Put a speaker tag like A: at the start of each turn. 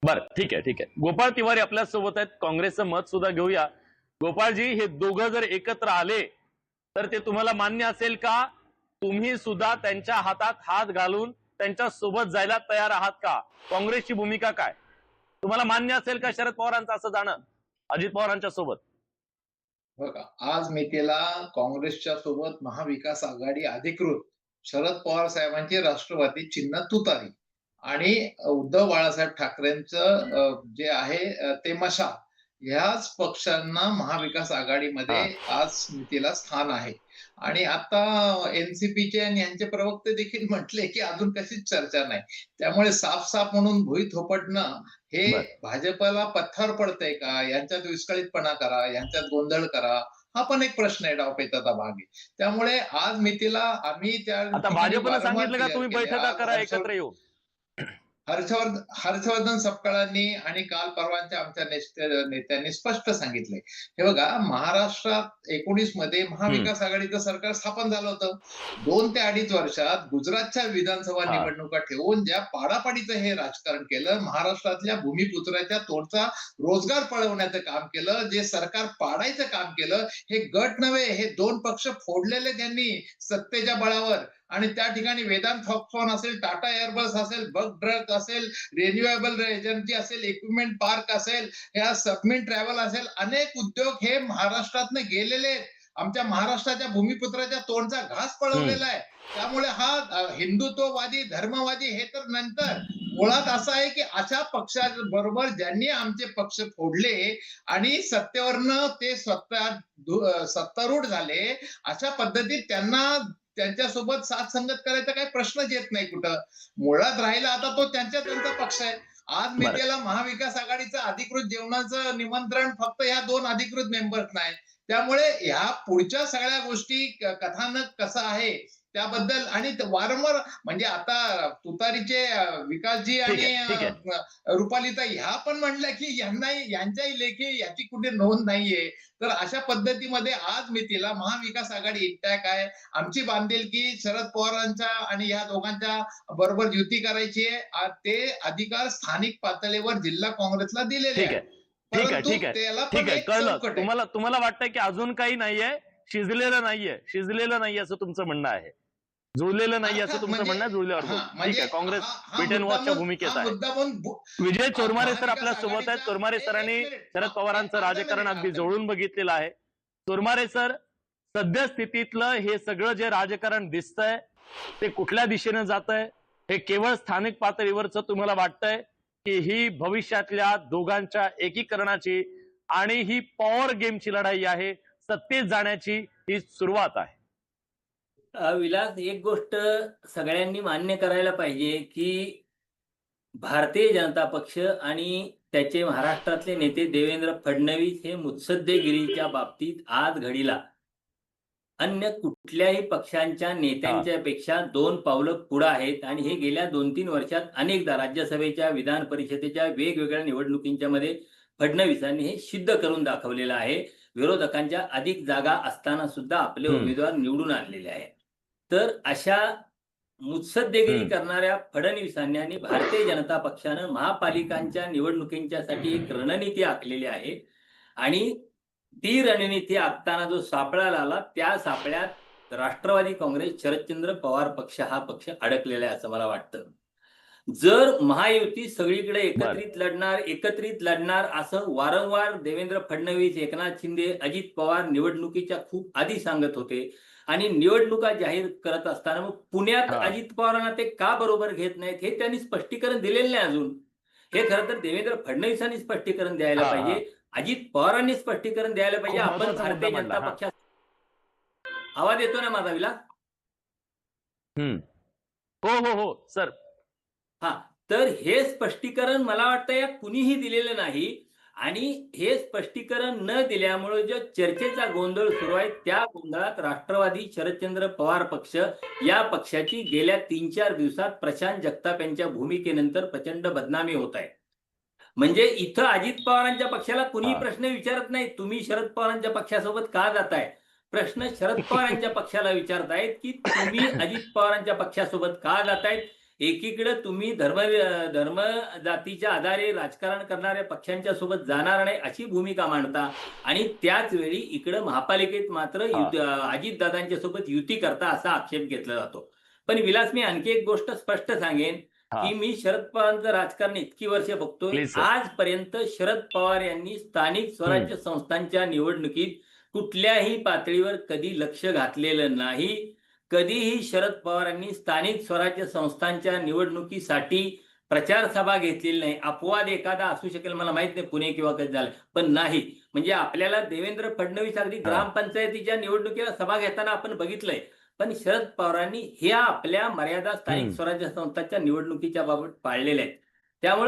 A: बरं, ठीक आहे, ठीक आहे. गोपाळ तिवारी आपल्या सोबत आहेत. काँग्रेसचं मत सुद्धा घेऊया. गोपाळजी, हे दोघं जर एकत्र आले तर ते तुम्हाला मान्य असेल का? तुम्ही सुद्धा त्यांच्या हातात हात घालून त्यांच्या सोबत जायला तयार आहात का? काँग्रेसची भूमिका काय? तुम्हाला मान्य असेल का शरद पवारांचं असं जाणं अजित पवारांच्या सोबत?
B: बघा, आज मितीला काँग्रेसच्या सोबत महाविकास आघाडी अधिकृत शरद पवार साहेबांची राष्ट्रवादी चिन्ह तुतारी आणि उद्धव बाळासाहेब ठाकरेंचं जे आहे ते मशाल, ह्याच पक्षांना महाविकास आघाडीमध्ये
A: हा,
B: आज मितीला स्थान आहे. आणि आता एनसीपीचे आणि यांचे प्रवक्ते देखील म्हटले की अजून कशीच चर्चा नाही. त्यामुळे साफ साफ म्हणून भुई थोपटणं हे
A: बर.
B: भाजपला पथ्यावर पडतंय का? यांच्यात विस्कळीतपणा करा, यांच्यात गोंधळ करा, हा पण एक प्रश्न आहे, डावपेचाचा भाग आहे. त्यामुळे आज मितीला आम्ही त्या
A: आता
B: ठिकाणी
A: भाजपनं
B: वारंवार
A: सांगितलं का
B: क्लिअर
A: तुम्ही
B: केले.
A: बैठका
B: आज
A: करा एकत्र येऊन?
B: हर्षवर्धन सपकाळांनी आणि काल परवांच्या आमच्या नेत्यांनी स्पष्ट सांगितलंय. हे बघा, महाराष्ट्रात 19 मध्ये
A: हम्म.
B: महाविकास आघाडीचं सरकार स्थापन झालं होतं. 2 ते 2.5 वर्षात गुजरातच्या विधानसभा
A: हा,
B: निवडणुका ठेवून ज्या पाडापाडीचं हे राजकारण केलं, महाराष्ट्रातल्या भूमिपुत्राच्या तोडचा रोजगार पळवण्याचं काम केलं, जे सरकार पाडायचं काम केलं, हे गट नव्हे, हे 2 पक्ष फोडलेले त्यांनी सत्तेच्या बळावर. आणि त्या ठिकाणी वेदांत फॉक्सकॉन असेल, टाटा एअरबस असेल, बग ड्रग असेल, रिन्युएबल एनर्जी असेल, इक्विपमेंट पार्क असेल, ह्या सबमिट ट्रॅव्हल असेल, अनेक उद्योग हे महाराष्ट्रातनं गेलेले आहेत. आमच्या महाराष्ट्राच्या भूमिपुत्राच्या तोंडचा घास
A: हम्म.
B: पळवलेला आहे. त्यामुळे हा हिंदुत्ववादी, धर्मवादी हे तर नंतर. मुळात असं आहे की अशा पक्षाबरोबर ज्यांनी आमचे पक्ष फोडले आणि सत्तेवरनं ते सत्तारूढ झाले, अशा पद्धतीत त्यांच्यासोबत साथ संगत करायचा काही प्रश्नच येत नाही कुठं. मुळात राहिला आता तो त्यांचा पक्ष आहे. आज
A: बरं.
B: मीडियाला महाविकास आघाडीचं अधिकृत जेवणाचं निमंत्रण फक्त ह्या 2 अधिकृत मेंबर्स नाही. त्यामुळे ह्या पुढच्या सगळ्या गोष्टी कथानक कसं आहे त्याबद्दल आणि वारंवार म्हणजे आता तुतारीचे विकासजी
A: ठीक
B: आणि
A: आहे, ठीक आहे.
B: रुपालीताई ह्या पण म्हणल्या की यांच्याही लेखी याची कुठे नोंद नाहीये. तर अशा पद्धतीमध्ये आज मितीला महाविकास आघाडी इंटॅक्ट आहे. आमची बांधिलकी शरद पवारांच्या आणि या दोघांच्या बरोबर युती करायची आहे. ते अधिकार स्थानिक पातळीवर जिल्हा काँग्रेसला दिलेले
A: ठीक
B: आहेत.
A: आहे, ठीक आहे,
B: परंतु
A: ठीक आहे,
B: त्याला
A: ठीक
B: पण
A: आहे.
B: एक
A: कळलं.
B: चौकट आहे.
A: तुम्हाला वाटतंय की अजून काही नाहीये, शिजलेलं नाहीये असं तुमचं म्हणणं आहे. जुळलेलं नाहीये असं
B: अर्थात
A: तुमचं
B: म्हणजे
A: म्हणणं आहे, जुळल्यावर
B: हां,
A: बोलू. ठीक
B: म्हणजे
A: आहे. काँग्रेस
B: हा हा
A: बीट अँड वॉचच्या
B: मुद्दामून
A: भूमिकेत
B: हा
A: आहे.
B: मुद्दामून
A: विजय चोरमारे सर आपल्या
B: महाविकास
A: सोबत आहेत.
B: आघाडीचा
A: चोरमारे
B: एक
A: सरांनी
B: मिनिट
A: शरद पवारांचं
B: अर्धा
A: राजकारण
B: मिनिट
A: अगदी जवळून बघितलेलं आहे. चोरमारे सर, सद्यस्थितीतलं हे सगळं जे राजकारण दिसतंय ते कुठल्या दिशेनं जातंय? हे केवळ स्थानिक पातळीवरच तुम्हाला वाटतंय की ही भविष्यातल्या दोघांच्या एकीकरणाची आणि ही पॉवर गेमची लढाई आहे, सत्तेत जाण्याची ही सुरुवात आहे?
C: विलास, एक गोष्ट सगळ्यांनी मान्य करायला पाहिजे की भारतीय जनता पक्ष आणि त्याचे महाराष्ट्रातले नेते देवेंद्र फडणवीस हे मुत्सद्देगिरीच्या बाबतीत आज घडीला अन्य कुठल्याही पक्षांच्या नेत्यांच्या पेक्षा 2 पावलं पुढे आहेत. आणि हे गेल्या 2-3 वर्षात अनेकदा राज्यसभेच्या, विधान परिषदेच्या वेगवेगळ्या निवडणुकींच्या मध्ये फडणवीसांनी हे सिद्ध करून दाखवलेलं आहे. विरोधकांच्या अधिक जागा असताना सुद्धा आपले उमेदवार निवडून आणलेले आहेत. तर अशा मुत्सद्देगिरी करणाऱ्या फडणवीसांनी आणि भारतीय जनता पक्षानं महापालिकांच्या निवडणुकींच्यासाठी एक रणनीती आखलेली आहे. आणि ती रणनीती आखताना जो सापळा लागला, त्या सापळ्यात राष्ट्रवादी काँग्रेस, शरदचंद्र पवार पक्ष हा पक्ष अडकलेला आहे असं मला वाटतं. जर महायुती सगळीकडे एकत्रित लढणार असं वारंवार देवेंद्र फडणवीस, एकनाथ शिंदे, अजित पवार निवडणुकीच्या खूप आधी सांगत होते. आणि निवडणुका जाहीर करत असताना मग पुण्यात अजित पवारांना ते का बरोबर घेत नाहीत हे त्यांनी स्पष्टीकरण दिलेलं नाही अजून. हे खरं तर देवेंद्र फडणवीसांनी स्पष्टीकरण द्यायला पाहिजे, अजित पवारांनी स्पष्टीकरण द्यायला पाहिजे.
A: खूप
C: आपण
A: महत्त्वाचा
C: भारतीय
A: मुद्दा
C: जनता
A: मांडला.
C: पक्षात आवाज येतो ना माझा, विलास?
A: हो हो हो सर.
C: हा, तर हे स्पष्टीकरण मला वाटतं या कुणीही दिलेलं नाही. आणि हे स्पष्टीकरण न दिल्यामुळे जो चर्चेचा गोंधळ सुरू आहे, त्या गोंधळात राष्ट्रवादी शरदचंद्र पवार पक्ष या पक्षाची गेल्या 3-4 दिवसात प्रशांत जगताप यांच्या भूमिकेनंतर प्रचंड बदनामी होत आहे. म्हणजे इथं अजित पवारांच्या पक्षाला कुणीही प्रश्न विचारत नाही, तुम्ही शरद पवारांच्या पक्षासोबत का जाताय? प्रश्न शरद पवार यांच्या पक्षाला विचारतायत की तुम्ही अजित पवारांच्या पक्षासोबत का जातायत? एकीकडे तुम्ही धर्म जातीच्या आधारे राजकारण करणाऱ्या पक्षांच्या सोबत जाणार नाही अशी भूमिका मांडता आणि त्याच वेळी इकडे महापालिकेत मात्र अजितदादांच्या सोबत युती करता असा आक्षेप घेतला जातो. पण विलास, मी आणखी एक गोष्ट स्पष्ट सांगेन की मी शरद पवारांचं राजकारण इतकी वर्ष बघतोय,
A: Please, sir.
C: आजपर्यंत शरद पवार यांनी स्थानिक स्वराज्य संस्थांच्या निवडणुकीत कुठल्याही पातळीवर कधी लक्ष घातलेलं नाही. कधीही शरद पवारांनी स्थानिक स्वराज्य संस्थांच्या निवडणुकीसाठी प्रचार सभा घेतलेली नाही. अपवाद एखादा असू शकेल, मला माहित नाही पुणे किंवा कधी झालं, पण नाही. म्हणजे आपल्याला देवेंद्र फडणवीस अगदी ग्रामपंचायतीच्या निवडणुकीला सभा घेताना आपण बघितलंय, पण शरद पवारांनी ह्या आपल्या मर्यादा स्थानिक स्वराज्य संस्थांच्या निवडणुकीच्या बाबत पाळलेल्या आहेत. त्यामुळे